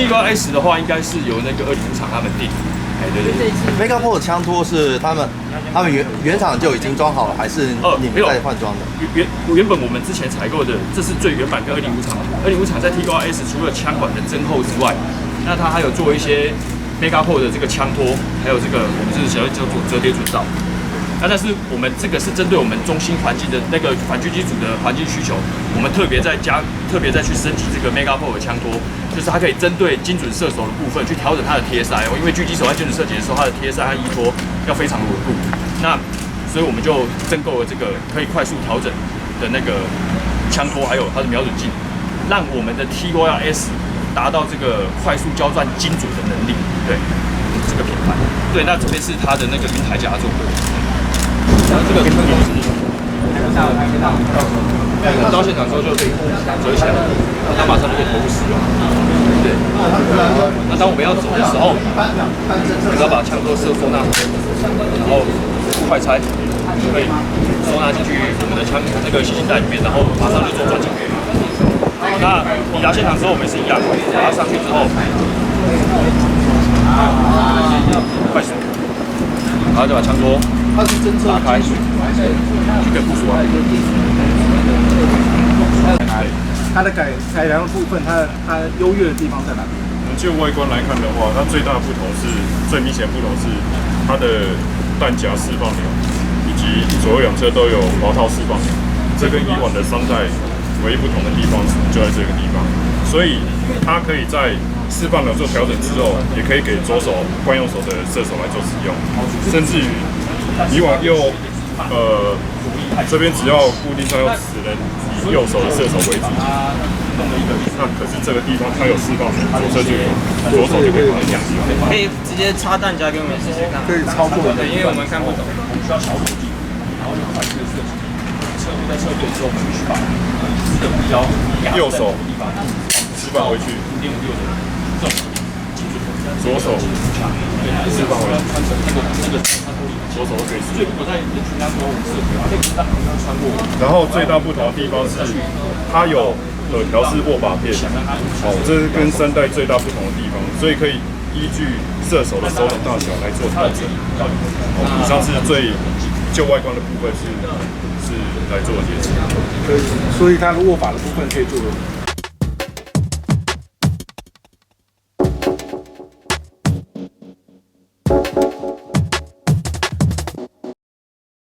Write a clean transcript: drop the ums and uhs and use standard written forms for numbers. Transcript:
T8S 的话，应该是由那个205厂他们定。哎，对对对。Megaport 的枪托是他们原厂就已经装好了，还是你们在换装的？原本我们之前采购的，这是最原版跟205厂。205厂在 T8S 除了枪管的增厚之外，那它还有做一些 Megaport 的这个枪托，还有这个我们是叫做折叠准罩。那但是我们这个是针对我们中心环境的那个反狙击组的环境需求，我们特别再去升级这个 Megaport 的枪托，就是它可以针对精准射手的部分去调整它的 TSI 哦，因为狙击手在精准射击的时候，它的 TSI 和依托要非常稳固。那所以我们就增购了这个可以快速调整的那个枪托，还有它的瞄准镜，让我们的 T8S 达到这个快速交战精准的能力。对，这个品牌。对，那这边是它的那个云台夹座。然后这个窗口是，到现场之后就可以折起来，它马上就可以投入使用。对。那当我们要走的时候，我们要把枪托收纳，然后快拆，就可以收纳进去我们的枪那个细心袋里面，然后马上就做转紧。那抵达现场之后，我们是一样，把它上去之后，快速，然后就把枪托。它是侦测打开，就可以部署完。它的改良的部分，它优越的地方在哪里？就外观来看的话，它最大的不同是，最明显的不同是它的弹夹释放钮，以及左右两侧都有滑套释放钮。这跟以往的3代唯一不同的地方就在这个地方，所以它可以在释放钮做调整之后，也可以给左手惯用手的射手来做使用，甚至于以往这边只要固定上要只能以右手的射手为主，那可是这个地方它有释放钮，左手就可以把它降低。可以直接插弹夹给我们试试看。可以操作的，因为我们看不懂。我们需要小手臂，然后就把这个设计侧面在侧对之后，我们必须把指的目标右手释放回去，左手释放回去，左手都可以释放。然后最大不同的地方是，它有可调式握把片，这是跟3代最大不同的地方，所以可以依据射手的手掌大小来做调整。以上是就外观的部分是来做解释。所以它的握把的部分可以做